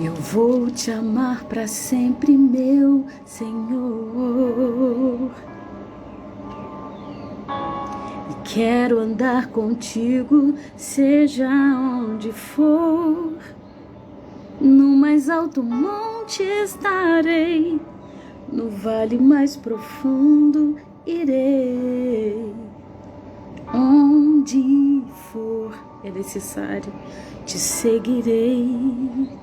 Eu vou te amar para sempre, meu Senhor. E quero andar contigo, seja onde for. No mais alto monte estarei, no vale mais profundo irei. Onde for é necessário, te seguirei.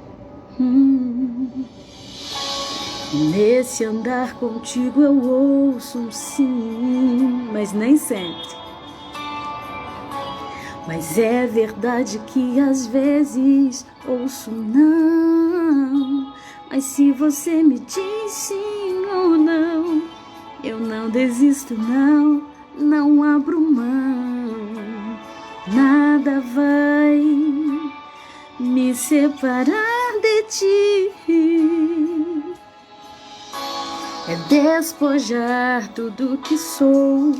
Nesse andar contigo eu ouço um sim, mas nem sempre. Mas é verdade que às vezes ouço não. Mas se você me diz sim ou não, eu não desisto não abro mão. Nada vai me separar de ti. É despojar tudo que sou,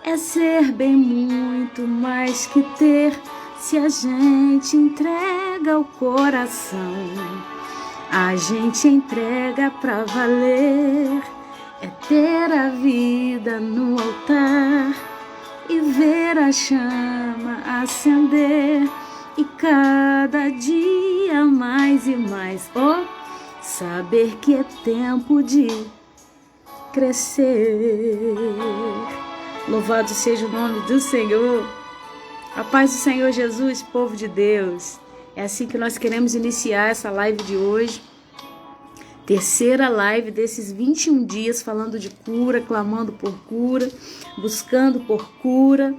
é ser bem muito mais que ter. Se a gente entrega o coração, a gente entrega pra valer. É ter a vida no altar e ver a chama acender. E cada dia mais e mais, saber que é tempo de crescer. Louvado seja o nome do Senhor. A paz do Senhor Jesus, povo de Deus. É assim que nós queremos iniciar essa live de hoje. Terceira live desses 21 dias falando de cura, clamando por cura, buscando por cura.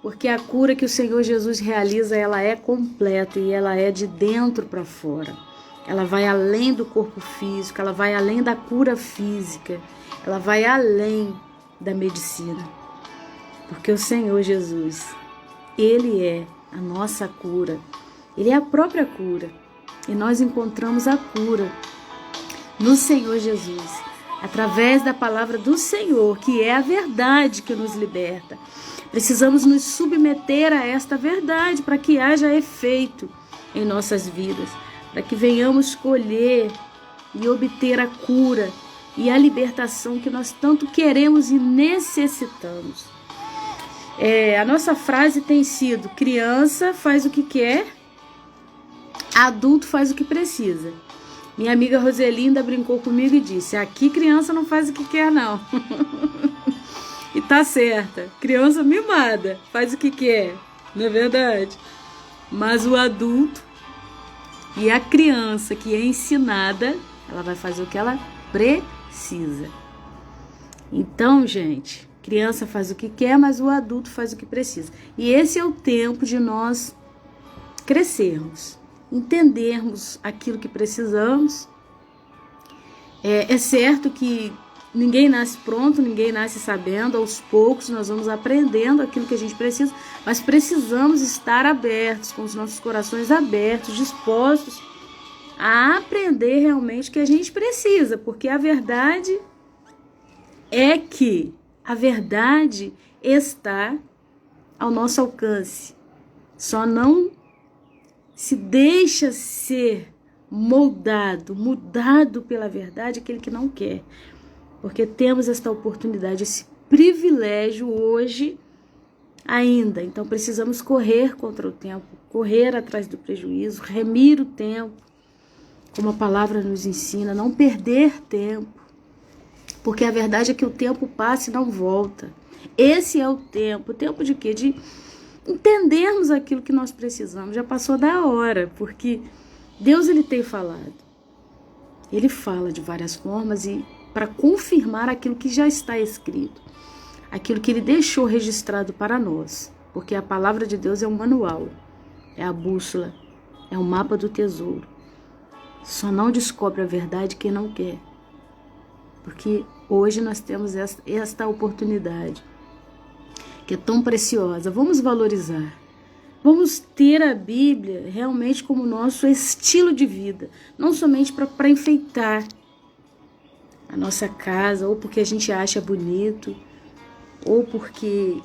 Porque a cura que o Senhor Jesus realiza, ela é completa e ela é de dentro para fora. Ela vai além do corpo físico, ela vai além da cura física, ela vai além da medicina. Porque o Senhor Jesus, Ele é a nossa cura, Ele é a própria cura. E nós encontramos a cura no Senhor Jesus, através da palavra do Senhor, que é a verdade que nos liberta. Precisamos nos submeter a esta verdade para que haja efeito em nossas vidas, para que venhamos colher e obter a cura e a libertação que nós tanto queremos e necessitamos. A nossa frase tem sido: criança faz o que quer, adulto faz o que precisa. Minha amiga Roselinda brincou comigo e disse: aqui criança não faz o que quer não. E tá certa, criança mimada faz o que quer, não é verdade? Mas o adulto e a criança que é ensinada, ela vai fazer o que ela precisa. Então, gente, criança faz o que quer, mas o adulto faz o que precisa. E esse é o tempo de nós crescermos, entendermos aquilo que precisamos. É certo que ninguém nasce pronto, ninguém nasce sabendo. Aos poucos nós vamos aprendendo aquilo que a gente precisa, mas precisamos estar abertos, com os nossos corações abertos, dispostos a aprender realmente o que a gente precisa, porque a verdade é que a verdade está ao nosso alcance. Só não se deixa ser mudado pela verdade aquele que não quer. Porque temos esta oportunidade, esse privilégio hoje ainda. Então precisamos correr contra o tempo, correr atrás do prejuízo, remir o tempo, como a palavra nos ensina, não perder tempo. Porque a verdade é que o tempo passa e não volta. Esse é o tempo de quê? De entendermos aquilo que nós precisamos. Já passou da hora, porque Deus, Ele tem falado. Ele fala de várias formas e para confirmar aquilo que já está escrito, aquilo que Ele deixou registrado para nós, porque a palavra de Deus é um manual, é a bússola, é o mapa do tesouro. Só não descobre a verdade quem não quer, porque hoje nós temos esta oportunidade, que é tão preciosa. Vamos valorizar, vamos ter a Bíblia realmente como nosso estilo de vida, não somente para enfeitar a nossa casa, ou porque a gente acha bonito, ou porque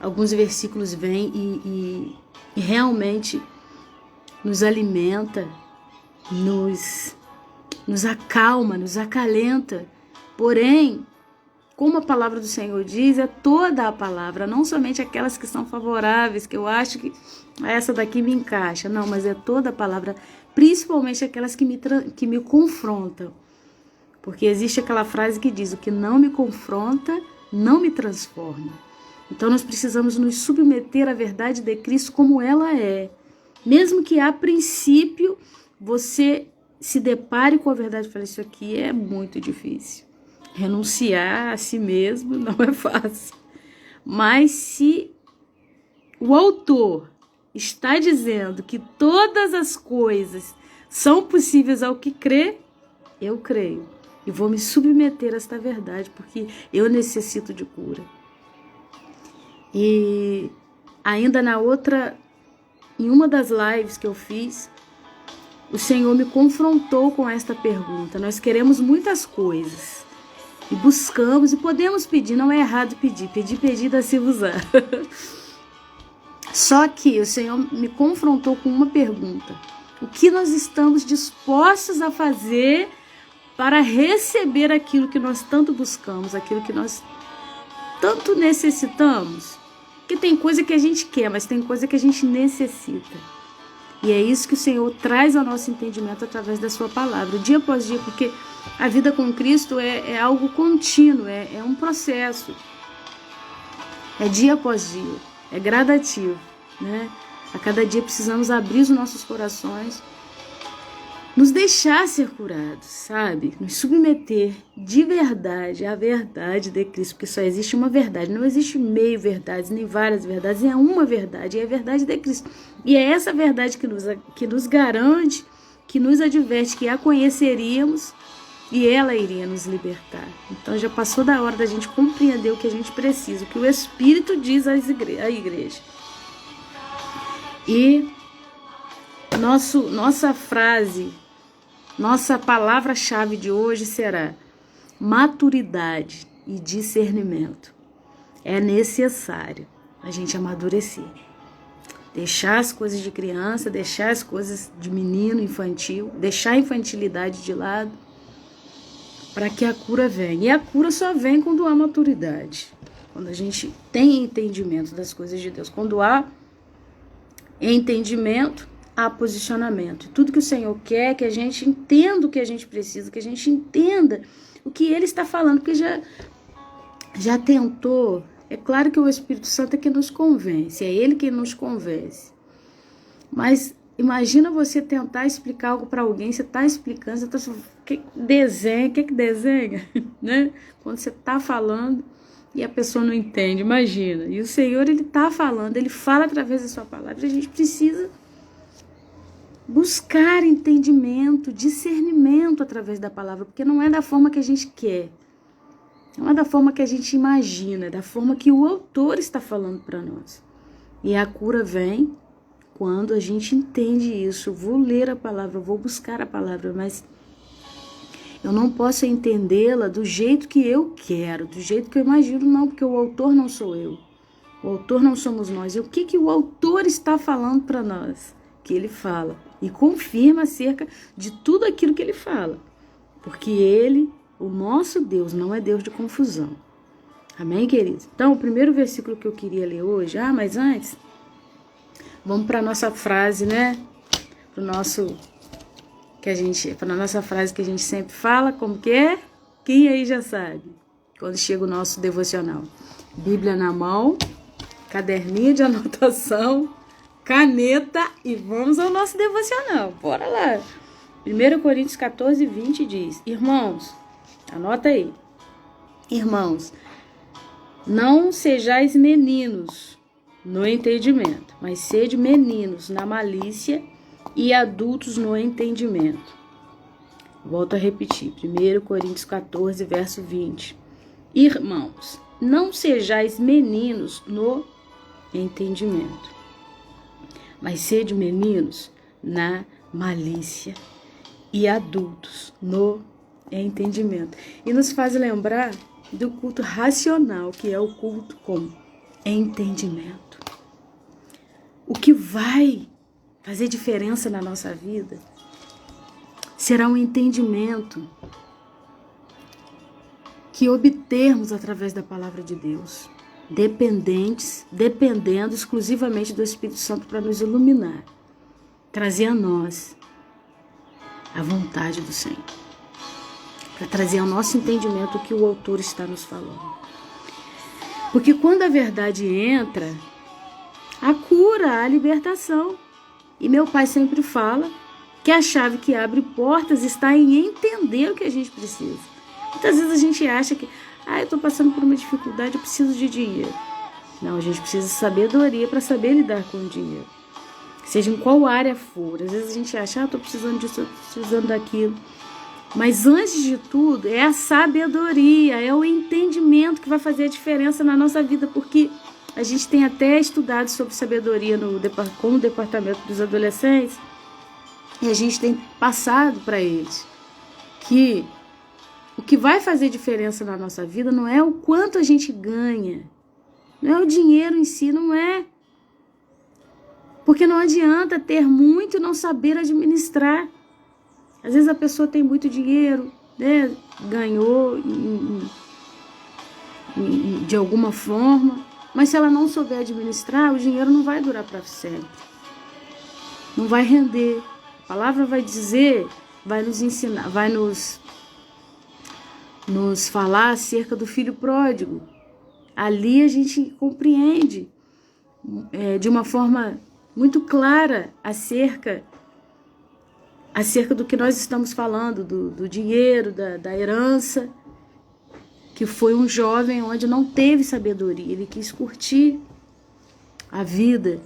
alguns versículos vêm e realmente nos alimenta, nos acalma, nos acalenta. Porém, como a palavra do Senhor diz, é toda a palavra, não somente aquelas que são favoráveis, que eu acho que essa daqui me encaixa. Não, mas é toda a palavra, principalmente aquelas que me confrontam. Porque existe aquela frase que diz: o que não me confronta, não me transforma. Então nós precisamos nos submeter à verdade de Cristo como ela é. Mesmo que a princípio você se depare com a verdade e fale: isso aqui é muito difícil. Renunciar a si mesmo não é fácil. Mas se o autor está dizendo que todas as coisas são possíveis ao que crê, eu creio. E vou me submeter a esta verdade, porque eu necessito de cura. E ainda em uma das lives que eu fiz, o Senhor me confrontou com esta pergunta. Nós queremos muitas coisas e buscamos e podemos pedir, não é errado pedir, pedir dá-se-vos-á. Só que o Senhor me confrontou com uma pergunta: o que nós estamos dispostos a fazer para receber aquilo que nós tanto buscamos, aquilo que nós tanto necessitamos? Porque tem coisa que a gente quer, mas tem coisa que a gente necessita. E é isso que o Senhor traz ao nosso entendimento através da sua palavra, dia após dia, porque a vida com Cristo é algo contínuo, é um processo. É dia após dia, é gradativo, né? A cada dia precisamos abrir os nossos corações, nos deixar ser curados, sabe? Nos submeter de verdade à verdade de Cristo, porque só existe uma verdade, não existe meio verdades, nem várias verdades, é uma verdade, é a verdade de Cristo. E é essa verdade que nos garante, que nos adverte que a conheceríamos e ela iria nos libertar. Então já passou da hora da gente compreender o que a gente precisa, o que o Espírito diz à igreja. E nossa palavra-chave de hoje será maturidade e discernimento. É necessário a gente amadurecer. Deixar as coisas de criança, deixar as coisas de menino, infantil, deixar a infantilidade de lado, para que a cura venha. E a cura só vem quando há maturidade, quando a gente tem entendimento das coisas de Deus. Quando há entendimento, há posicionamento. Tudo que o Senhor quer é que a gente entenda o que a gente precisa, que a gente entenda o que Ele está falando, porque já tentou. É claro que o Espírito Santo é que nos convence, é Ele que nos convence. Mas imagina você tentar explicar algo para alguém, você está explicando, você está falando: o que desenha? Né? Quando você está falando e a pessoa não entende, imagina. E o Senhor, Ele está falando, Ele fala através da sua palavra. A gente precisa buscar entendimento, discernimento através da palavra, porque não é da forma que a gente quer, não é da forma que a gente imagina, é da forma que o autor está falando para nós. E a cura vem quando a gente entende isso. Eu vou ler a palavra, eu vou buscar a palavra, mas eu não posso entendê-la do jeito que eu quero, do jeito que eu imagino, não, porque o autor não sou eu, o autor não somos nós. E o que o autor está falando para nós? Que ele fala e confirma acerca de tudo aquilo que ele fala, porque ele, o nosso Deus, não é Deus de confusão. Amém, queridos? Então, o primeiro versículo que eu queria ler hoje, mas antes, vamos para a nossa frase, né? Para nossa frase que a gente sempre fala, como que é? Quem aí já sabe? Quando chega o nosso devocional. Bíblia na mão, caderninho de anotação, caneta e vamos ao nosso devocional. Bora lá. 1 Coríntios 14, 20 diz: irmãos, anota aí. Irmãos, não sejais meninos no entendimento, mas sede meninos na malícia e adultos no entendimento. Volto a repetir. 1 Coríntios 14, verso 20. Irmãos, não sejais meninos no entendimento, mas sede meninos na malícia e adultos no entendimento. E nos faz lembrar do culto racional, que é o culto com entendimento. O que vai fazer diferença na nossa vida será um entendimento que obtermos através da palavra de Deus, dependendo exclusivamente do Espírito Santo para nos iluminar, trazer a nós a vontade do Senhor, para trazer ao nosso entendimento o que o autor está nos falando. Porque quando a verdade entra, a cura, a libertação. E meu pai sempre fala que a chave que abre portas está em entender o que a gente precisa. Muitas vezes a gente acha que, eu estou passando por uma dificuldade, eu preciso de dinheiro. Não, a gente precisa de sabedoria para saber lidar com o dinheiro. Seja em qual área for. Às vezes a gente acha, estou precisando disso, estou precisando daquilo. Mas antes de tudo, é a sabedoria, é o entendimento que vai fazer a diferença na nossa vida, porque a gente tem até estudado sobre sabedoria com o departamento dos adolescentes, e a gente tem passado para eles que o que vai fazer diferença na nossa vida não é o quanto a gente ganha, não é o dinheiro em si, não é. Porque não adianta ter muito e não saber administrar. Às vezes a pessoa tem muito dinheiro, né? Ganhou de alguma forma, mas se ela não souber administrar, o dinheiro não vai durar para sempre. Não vai render. A palavra vai dizer, vai nos ensinar, vai nos falar acerca do filho pródigo. Ali a gente compreende de uma forma muito clara acerca do que nós estamos falando, do dinheiro, da herança, que foi um jovem onde não teve sabedoria, ele quis curtir a vida,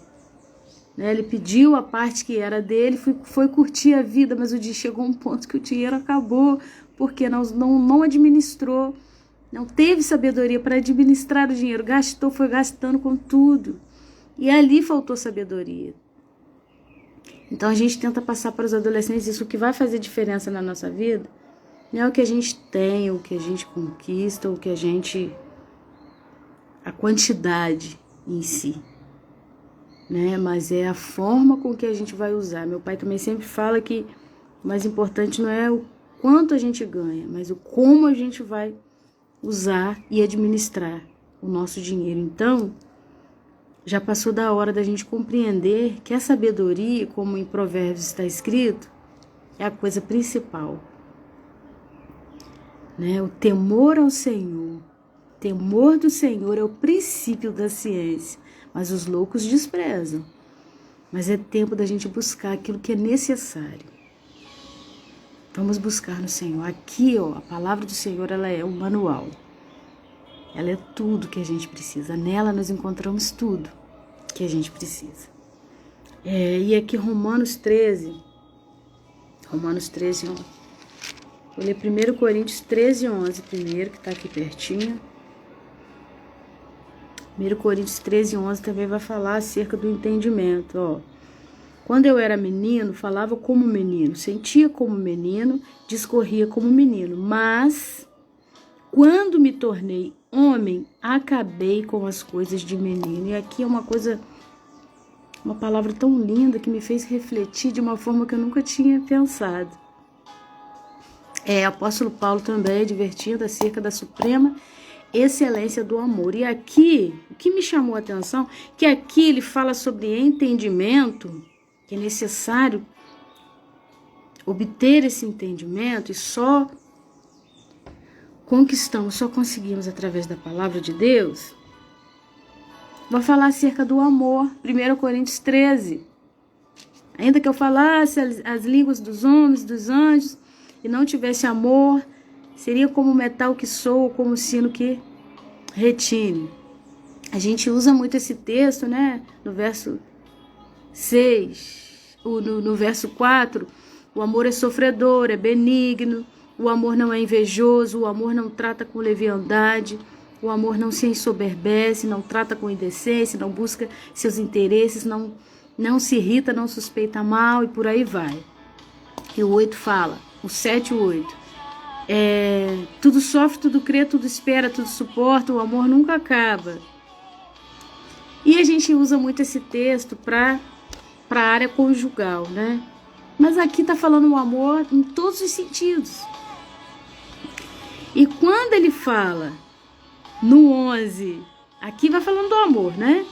né? Ele pediu a parte que era dele, foi curtir a vida, mas chegou um ponto que o dinheiro acabou, porque não administrou, não teve sabedoria para administrar o dinheiro, foi gastando com tudo, e ali faltou sabedoria. Então a gente tenta passar para os adolescentes isso. O que vai fazer diferença na nossa vida não é o que a gente tem, o que a gente conquista, a quantidade em si, né? Mas é a forma com que a gente vai usar. Meu pai também sempre fala que o mais importante não é o quanto a gente ganha, mas o como a gente vai usar e administrar o nosso dinheiro. Então, já passou da hora da gente compreender que a sabedoria, como em Provérbios está escrito, é a coisa principal, né? O temor ao Senhor, temor do Senhor é o princípio da ciência, mas os loucos desprezam. Mas é tempo da gente buscar aquilo que é necessário. Vamos buscar no Senhor. Aqui, a palavra do Senhor, ela é o manual. Ela é tudo que a gente precisa. Nela nós encontramos tudo que a gente precisa. E aqui Romanos 13, 11. Vou ler 1 Coríntios 13, 11 primeiro, que está aqui pertinho. 1 Coríntios 13, 11 também vai falar acerca do entendimento. Quando eu era menino, falava como menino, sentia como menino, discorria como menino. Mas, quando me tornei homem, acabei com as coisas de menino. E aqui é uma palavra tão linda que me fez refletir de uma forma que eu nunca tinha pensado. Apóstolo Paulo também advertindo acerca da suprema excelência do amor. E aqui, o que me chamou a atenção, que aqui ele fala sobre entendimento, que é necessário obter esse entendimento, e só conseguimos através da palavra de Deus. Vai falar acerca do amor, 1 Coríntios 13. Ainda que eu falasse as línguas dos homens, dos anjos, e não tivesse amor, seria como metal que soa, como sino que retine. A gente usa muito esse texto, né? No verso 6, no verso 4, o amor é sofredor, é benigno, o amor não é invejoso, o amor não trata com leviandade, o amor não se ensoberbece, não trata com indecência, não busca seus interesses, não se irrita, não suspeita mal, e por aí vai. E o 8 fala, o 7 e o 8, tudo sofre, tudo crê, tudo espera, tudo suporta, o amor nunca acaba. E a gente usa muito esse texto para a área conjugal, né? Mas aqui está falando o amor em todos os sentidos. E quando ele fala no 11, aqui vai falando do amor, né?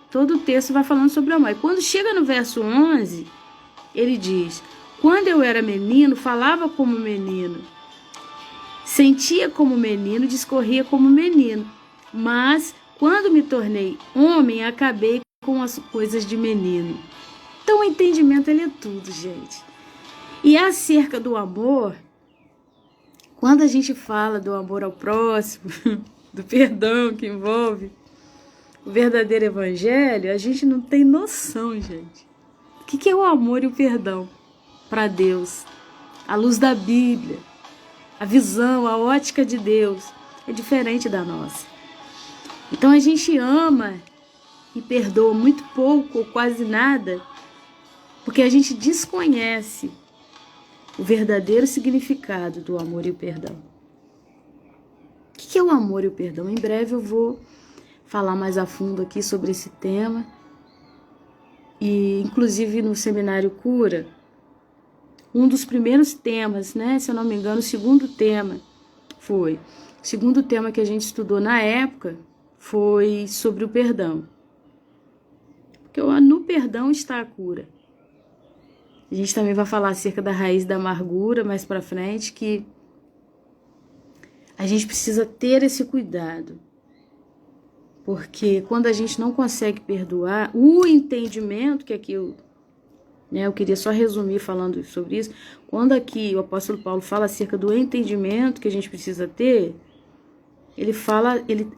Todo o texto vai falando sobre o amor. E quando chega no verso 11, ele diz: quando eu era menino, falava como menino, sentia como menino, discorria como menino. Mas quando me tornei homem, acabei com as coisas de menino. Então o entendimento, ele é tudo, gente. E acerca do amor, quando a gente fala do amor ao próximo, do perdão que envolve o verdadeiro evangelho, a gente não tem noção, gente. O que é o amor e o perdão para Deus? A luz da Bíblia, a visão, a ótica de Deus é diferente da nossa. Então a gente ama e perdoa muito pouco ou quase nada, porque a gente desconhece o verdadeiro significado do amor e o perdão. O que é o amor e o perdão? Em breve eu vou falar mais a fundo aqui sobre esse tema. E inclusive no seminário Cura, um dos primeiros temas, né, se eu não me engano, o segundo tema que a gente estudou na época foi sobre o perdão. Porque no perdão está a cura. A gente também vai falar acerca da raiz da amargura mais para frente, que a gente precisa ter esse cuidado. Porque quando a gente não consegue perdoar, o entendimento, que aqui eu queria só resumir falando sobre isso, quando aqui o apóstolo Paulo fala acerca do entendimento que a gente precisa ter,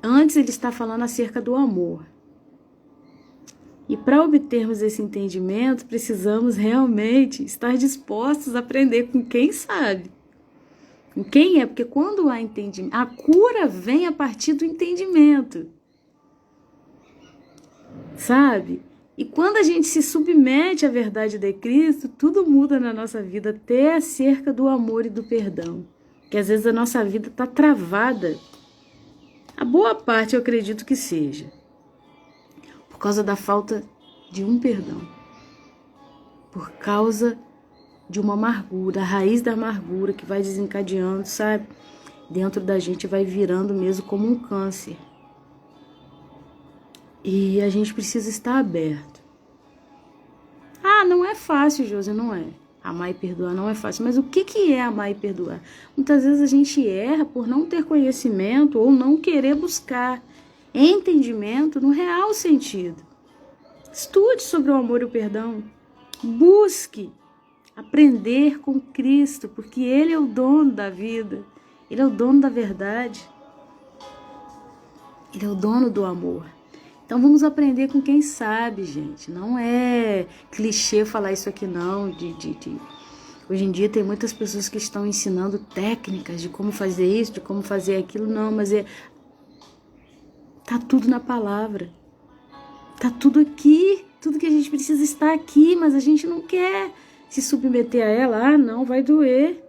antes ele está falando acerca do amor. E para obtermos esse entendimento, precisamos realmente estar dispostos a aprender com quem sabe. Com quem é? Porque quando há entendimento, a cura vem a partir do entendimento. Sabe? E quando a gente se submete à verdade de Cristo, tudo muda na nossa vida, até acerca do amor e do perdão. Que às vezes a nossa vida está travada. A boa parte eu acredito que seja por causa da falta de um perdão. Por causa de uma amargura, a raiz da amargura que vai desencadeando, sabe? Dentro da gente vai virando mesmo como um câncer. E a gente precisa estar aberto. Ah, não é fácil, Josi, não é. Amar e perdoar não é fácil. Mas o que é amar e perdoar? Muitas vezes a gente erra por não ter conhecimento ou não querer buscar entendimento no real sentido. Estude sobre o amor e o perdão. Busque aprender com Cristo, porque Ele é o dono da vida. Ele é o dono da verdade. Ele é o dono do amor. Então vamos aprender com quem sabe, gente. Não é clichê falar isso aqui, não. Hoje em dia tem muitas pessoas que estão ensinando técnicas de como fazer isso, de como fazer aquilo. Não, mas tá tudo na palavra. Tá tudo aqui. Tudo que a gente precisa está aqui, mas a gente não quer se submeter a ela. Ah, não, vai doer.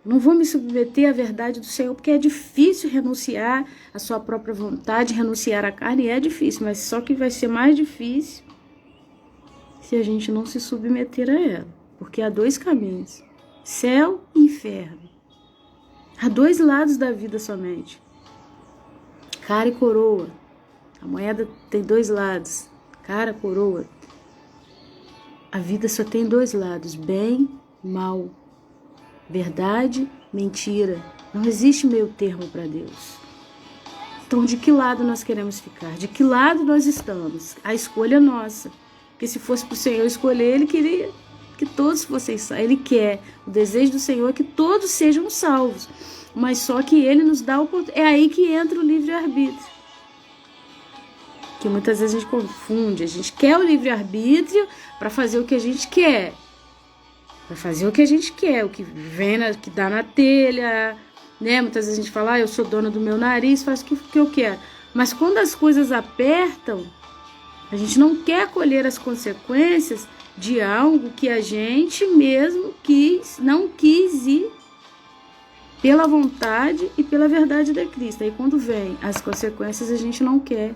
Não vou me submeter à verdade do Senhor, porque é difícil renunciar à sua própria vontade, renunciar à carne, é difícil, mas só que vai ser mais difícil se a gente não se submeter a ela. Porque há dois caminhos, céu e inferno. Há dois lados da vida somente. Cara e coroa. A moeda tem dois lados, cara, coroa. A vida só tem dois lados, bem, mal. Verdade, mentira. Não existe meio termo para Deus. Então, de que lado nós queremos ficar? De que lado nós estamos? A escolha é nossa. Porque se fosse para o Senhor escolher, Ele queria que todos fossem salvos. Ele quer. O desejo do Senhor é que todos sejam salvos. Mas só que Ele nos dá a oportunidade. É aí que entra o livre-arbítrio. Que muitas vezes a gente confunde. A gente quer o livre-arbítrio para fazer o que a gente quer. Vai fazer o que a gente quer, o que vem, que dá na telha, né? Muitas vezes a gente fala, eu sou dona do meu nariz, faço o que eu quero. Mas quando as coisas apertam, a gente não quer colher as consequências de algo que a gente mesmo não quis ir pela vontade e pela verdade de Cristo. Aí quando vem as consequências, a gente não quer.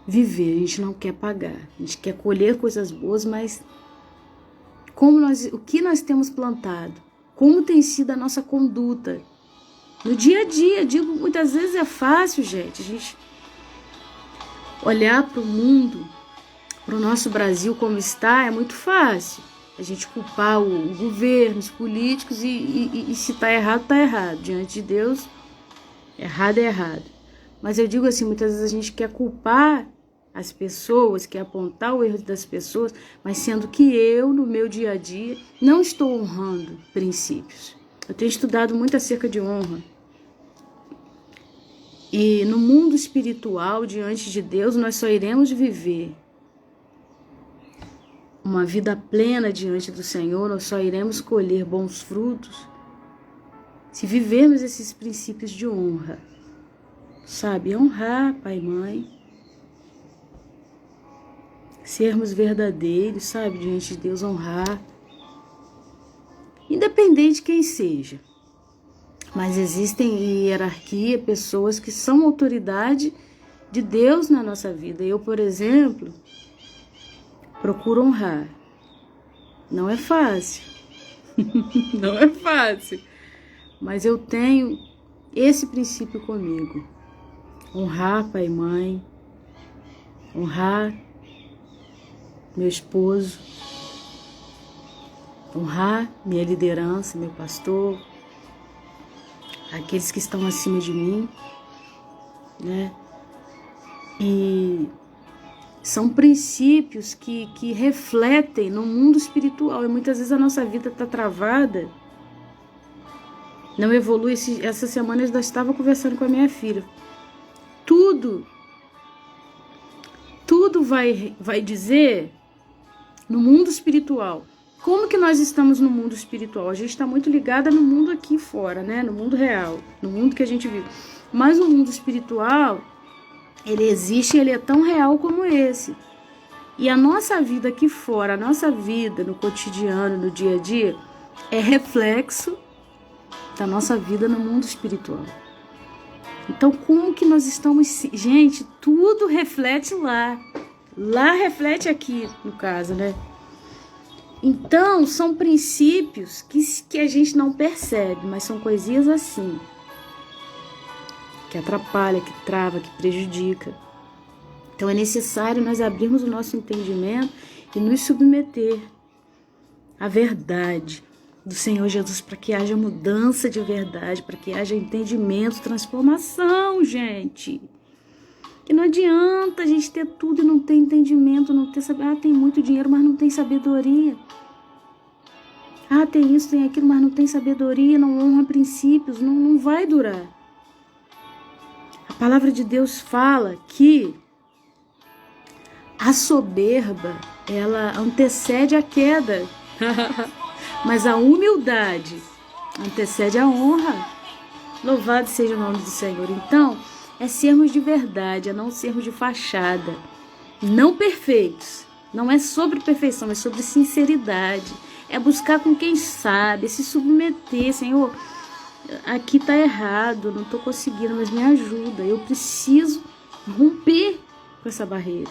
viver, a gente não quer pagar. A gente quer colher coisas boas, mas o que nós temos plantado? Como tem sido a nossa conduta? No dia a dia, digo, muitas vezes é fácil, gente, a gente olhar para o mundo, para o nosso Brasil como está, é muito fácil. A gente culpar o governo, os políticos e se está errado, está errado. Diante de Deus, errado é errado. Mas eu digo assim, muitas vezes a gente quer culpar as pessoas, quer apontar o erro das pessoas, mas sendo que eu, no meu dia a dia, não estou honrando princípios. Eu tenho estudado muito acerca de honra. E no mundo espiritual, diante de Deus, nós só iremos viver uma vida plena diante do Senhor, nós só iremos colher bons frutos se vivermos esses princípios de honra. Sabe, honrar pai e mãe, sermos verdadeiros, sabe, diante de Deus, honrar, independente de quem seja. Mas existem em hierarquia pessoas que são autoridade de Deus na nossa vida. Eu, por exemplo, procuro honrar. Não é fácil. Não é fácil. Mas eu tenho esse princípio comigo. Honrar pai e mãe. Honrar meu esposo. Honrar minha liderança, meu pastor. Aqueles que estão acima de mim, né? E são princípios que refletem no mundo espiritual. E muitas vezes a nossa vida está travada, não evolui. Essa semana eu já estava conversando com a minha filha. Tudo vai dizer no mundo espiritual. Como que nós estamos no mundo espiritual? A gente está muito ligada no mundo aqui fora, né? No mundo real, no mundo que a gente vive. Mas o mundo espiritual, ele existe, ele é tão real como esse. E a nossa vida aqui fora, a nossa vida no cotidiano, no dia a dia, é reflexo da nossa vida no mundo espiritual. Então, como que nós estamos... Gente, tudo reflete lá. Lá reflete aqui, no caso, né? Então, são princípios que a gente não percebe, mas são coisinhas assim, que atrapalha, que trava, que prejudica. Então, é necessário nós abrirmos o nosso entendimento e nos submeter à verdade do Senhor Jesus, para que haja mudança de verdade, para que haja entendimento, transformação, gente. Que não adianta a gente ter tudo e não ter entendimento, não ter sabedoria. Ah, tem muito dinheiro, mas não tem sabedoria. Ah, tem isso, tem aquilo, mas não tem sabedoria, não honra princípios, não vai durar. A palavra de Deus fala que a soberba, ela antecede a queda, mas a humildade antecede a honra. Louvado seja o nome do Senhor. Então, é sermos de verdade, é não sermos de fachada, não perfeitos. Não é sobre perfeição, é sobre sinceridade. É buscar com quem sabe, é se submeter. Senhor, aqui tá errado, não tô conseguindo, mas me ajuda. Eu preciso romper com essa barreira,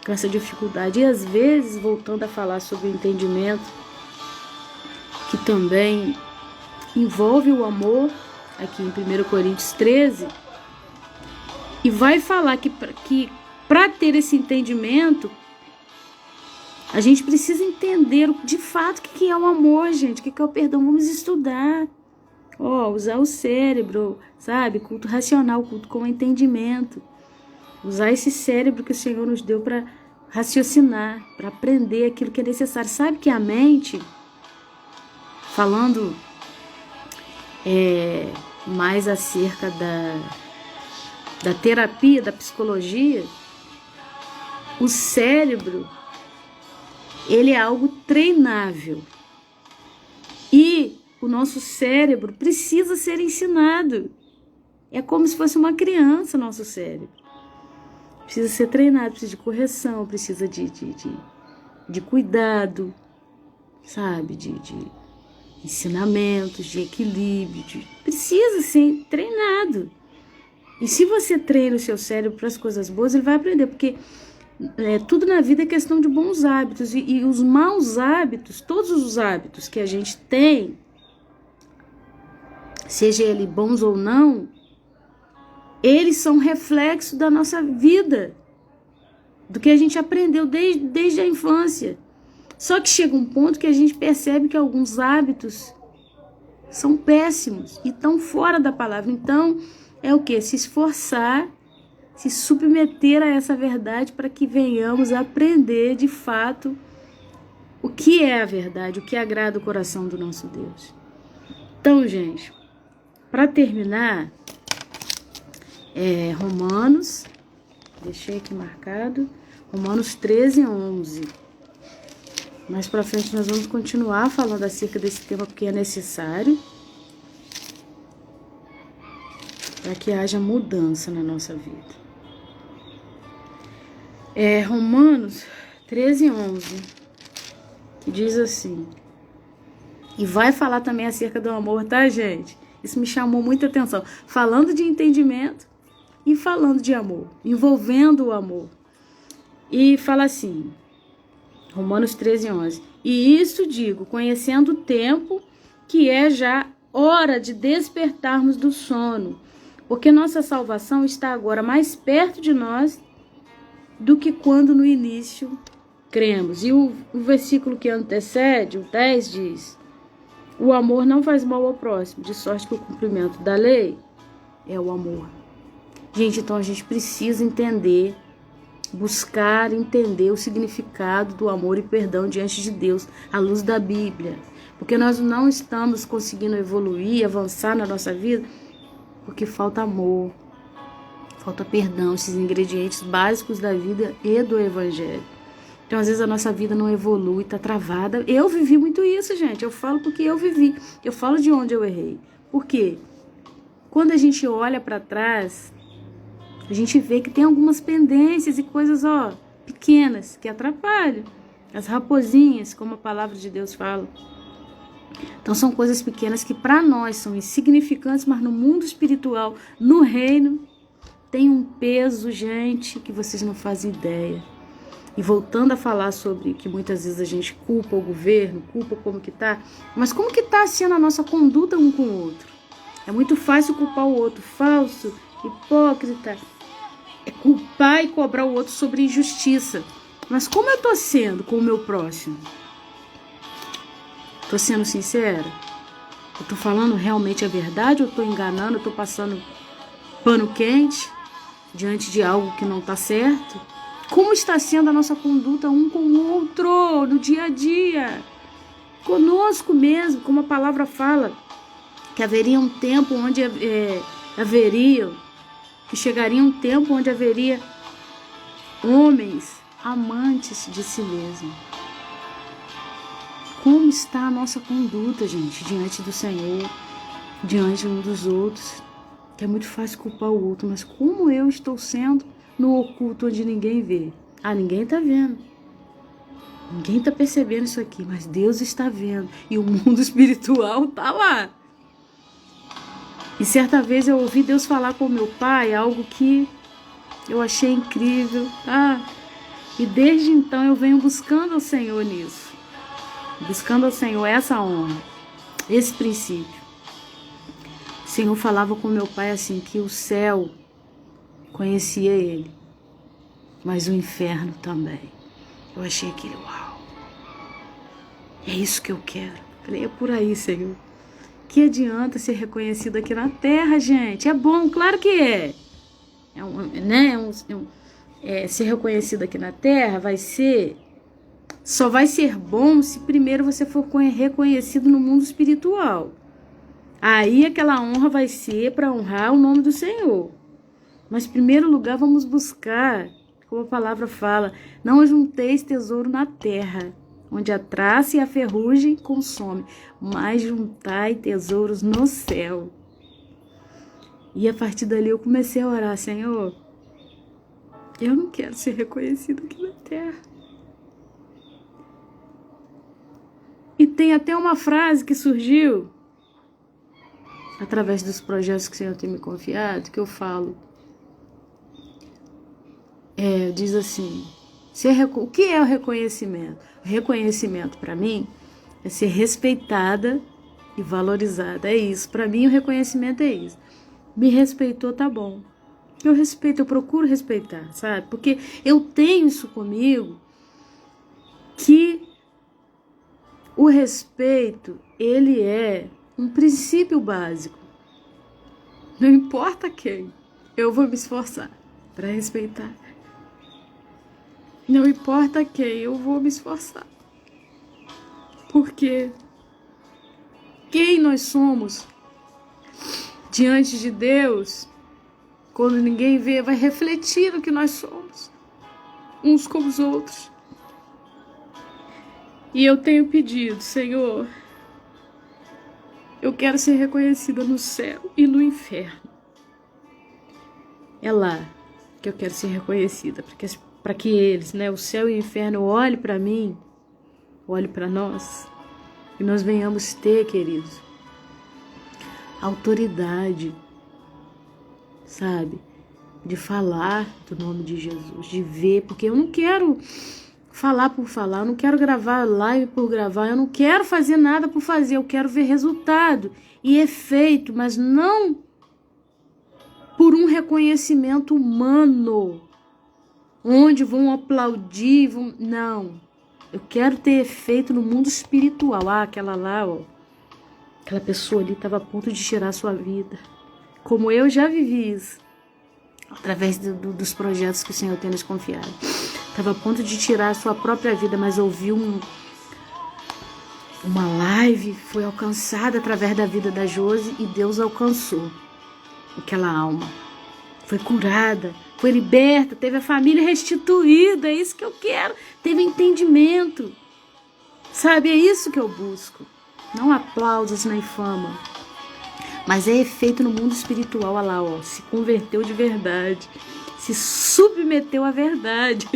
com essa dificuldade. E às vezes, voltando a falar sobre o entendimento, que também envolve o amor, aqui em 1 Coríntios 13, e vai falar que para ter esse entendimento, a gente precisa entender de fato o que é o amor, gente, o que é o perdão. Vamos estudar, usar o cérebro, sabe? Culto racional, culto com entendimento. Usar esse cérebro que o Senhor nos deu para raciocinar, para aprender aquilo que é necessário. Sabe que a mente, falando mais acerca da terapia, da psicologia, o cérebro, ele é algo treinável. E o nosso cérebro precisa ser ensinado. É como se fosse uma criança, nosso cérebro. Precisa ser treinado, precisa de correção, precisa de cuidado, sabe? De ensinamentos, de equilíbrio. Precisa ser treinado. E se você treina o seu cérebro para as coisas boas, ele vai aprender, porque tudo na vida é questão de bons hábitos. E os maus hábitos, todos os hábitos que a gente tem, seja ele bons ou não, eles são reflexo da nossa vida, do que a gente aprendeu desde a infância. Só que chega um ponto que a gente percebe que alguns hábitos são péssimos e estão fora da palavra. Então, é o quê? Se esforçar, se submeter a essa verdade para que venhamos a aprender de fato o que é a verdade, o que agrada o coração do nosso Deus. Então, gente, para terminar, Romanos, deixei aqui marcado, Romanos 13:11. Mais para frente nós vamos continuar falando acerca desse tema, porque é necessário para que haja mudança na nossa vida. Romanos 13:11, que diz assim, e vai falar também acerca do amor, tá, gente? Isso me chamou muita atenção. Falando de entendimento e falando de amor, envolvendo o amor. E fala assim, Romanos 13:11, e isso digo, conhecendo o tempo, que é já hora de despertarmos do sono, porque nossa salvação está agora mais perto de nós do que quando no início cremos. E o versículo que antecede, o 10, diz, o amor não faz mal ao próximo, de sorte que o cumprimento da lei é o amor. Gente, então a gente precisa entender, buscar entender o significado do amor e perdão diante de Deus, à luz da Bíblia. Porque nós não estamos conseguindo evoluir, avançar na nossa vida, porque falta amor, falta perdão, esses ingredientes básicos da vida e do Evangelho. Então, às vezes, a nossa vida não evolui, está travada. Eu vivi muito isso, gente. Eu falo porque eu vivi. Eu falo de onde eu errei. Por quê? Quando a gente olha para trás, a gente vê que tem algumas pendências e coisas, pequenas, que atrapalham. As raposinhas, como a palavra de Deus fala. Então, são coisas pequenas que para nós são insignificantes, mas no mundo espiritual, no reino, tem um peso, gente, que vocês não fazem ideia. E voltando a falar sobre que muitas vezes a gente culpa o governo, culpa como que tá, mas como que tá sendo a nossa conduta um com o outro? É muito fácil culpar o outro, falso, hipócrita, é culpar e cobrar o outro sobre injustiça. Mas como eu tô sendo com o meu próximo? Tô sendo sincera? Eu tô falando realmente a verdade ou tô enganando, eu tô passando pano quente diante de algo que não tá certo? Como está sendo a nossa conduta um com o outro, no dia a dia? Conosco mesmo, como a palavra fala, que haveria um tempo onde que chegaria um tempo onde haveria homens amantes de si mesmo. Como está a nossa conduta, gente, diante do Senhor, diante um dos outros? Que é muito fácil culpar o outro, mas como eu estou sendo no oculto onde ninguém vê? Ninguém está vendo. Ninguém está percebendo isso aqui, mas Deus está vendo. E o mundo espiritual está lá. E certa vez eu ouvi Deus falar com meu pai, algo que eu achei incrível. E desde então eu venho buscando ao Senhor nisso. Buscando ao Senhor essa honra, esse princípio. O Senhor falava com meu pai assim, que o céu conhecia ele, mas o inferno também. Eu achei aquele, uau, é isso que eu quero. Falei, é por aí, Senhor. Que adianta ser reconhecido aqui na terra, gente? É bom, claro que é. Ser reconhecido aqui na terra só vai ser bom se primeiro você for reconhecido no mundo espiritual. Aí aquela honra vai ser para honrar o nome do Senhor. Mas, em primeiro lugar, vamos buscar, como a palavra fala, não ajunteis tesouro na terra, onde a traça e a ferrugem consomem, mas juntai tesouros no céu. E a partir dali eu comecei a orar, Senhor, eu não quero ser reconhecido aqui na terra. E tem até uma frase que surgiu através dos projetos que o Senhor tem me confiado, que eu falo, diz assim, o que é o reconhecimento? O reconhecimento para mim é ser respeitada e valorizada. É isso. Para mim o reconhecimento é isso. Me respeitou, tá bom. Eu respeito, eu procuro respeitar, sabe? Porque eu tenho isso comigo, que o respeito, ele é um princípio básico. Não importa quem, eu vou me esforçar para respeitar. Não importa quem, eu vou me esforçar. Porque quem nós somos diante de Deus, quando ninguém vê, vai refletir no que nós somos, uns como os outros. E eu tenho pedido, Senhor, eu quero ser reconhecida no céu e no inferno. É lá que eu quero ser reconhecida, para que eles, o céu e o inferno, olhem para mim, olhem para nós, e nós venhamos ter, queridos, autoridade, sabe, de falar do nome de Jesus, de ver, porque eu não quero falar por falar, eu não quero gravar live por gravar, eu não quero fazer nada por fazer, eu quero ver resultado e efeito, mas não por um reconhecimento humano, onde vão aplaudir, não. Eu quero ter efeito no mundo espiritual. Aquela lá, aquela pessoa ali estava a ponto de tirar a sua vida. Como eu já vivi isso, através dos projetos que o Senhor tem nos confiado. Estava a ponto de tirar a sua própria vida, mas ouviu uma live, foi alcançada através da vida da Josi e Deus alcançou aquela alma. Foi curada, foi liberta, teve a família restituída, é isso que eu quero. Teve entendimento, sabe, é isso que eu busco. Não aplausos nem fama, mas é efeito no mundo espiritual. Olha lá, se converteu de verdade, se submeteu à verdade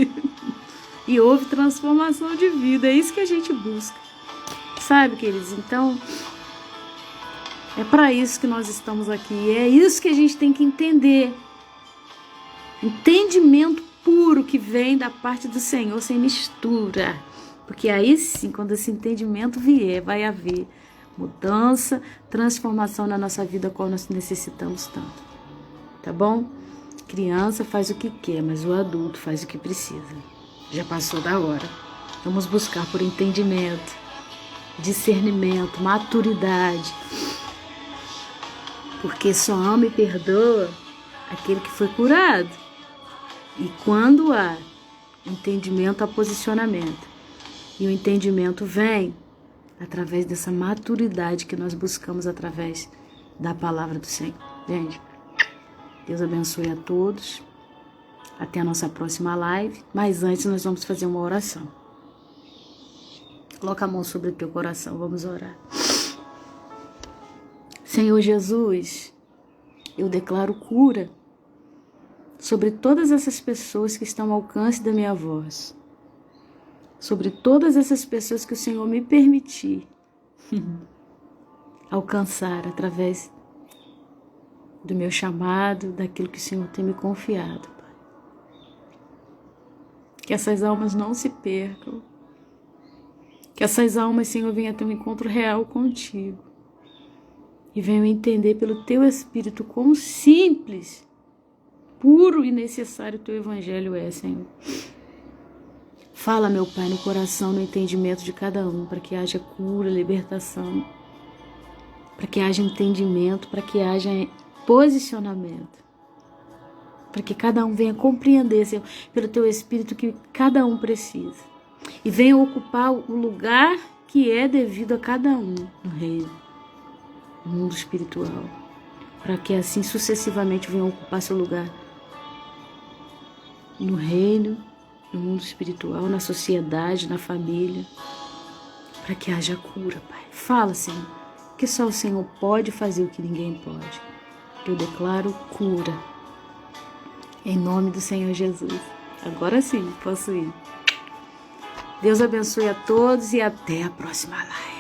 e houve transformação de vida. É isso que a gente busca, sabe, queridos? Então, é para isso que nós estamos aqui. É isso que a gente tem que entender. Entendimento puro que vem da parte do Senhor, sem mistura. Porque aí sim, quando esse entendimento vier, vai haver mudança, transformação na nossa vida, qual nós necessitamos tanto. Tá bom? Criança faz o que quer, mas o adulto faz o que precisa. Já passou da hora. Vamos buscar por entendimento, discernimento, maturidade. Porque só ama e perdoa aquele que foi curado. E quando há entendimento, há posicionamento. E o entendimento vem através dessa maturidade que nós buscamos através da palavra do Senhor. Gente, Deus abençoe a todos. Até a nossa próxima live. Mas antes nós vamos fazer uma oração. Coloca a mão sobre o teu coração, vamos orar. Senhor Jesus, eu declaro cura sobre todas essas pessoas que estão ao alcance da minha voz. Sobre todas essas pessoas que o Senhor me permitir alcançar através do meu chamado, daquilo que o Senhor tem me confiado, Pai. Que essas almas não se percam. Que essas almas, Senhor, venham ter um encontro real contigo. E venham entender pelo teu Espírito quão simples, puro e necessário o teu Evangelho é, Senhor. Fala, meu Pai, no coração, no entendimento de cada um, para que haja cura, libertação, para que haja entendimento, para que haja posicionamento, para que cada um venha compreender, Senhor, pelo teu Espírito, que cada um precisa. E venha ocupar o lugar que é devido a cada um no reino, no mundo espiritual, para que assim sucessivamente venham ocupar seu lugar no reino, no mundo espiritual, na sociedade, na família, para que haja cura, Pai. Fala, Senhor, que só o Senhor pode fazer o que ninguém pode. Eu declaro cura, em nome do Senhor Jesus. Agora sim, posso ir. Deus abençoe a todos e até a próxima live.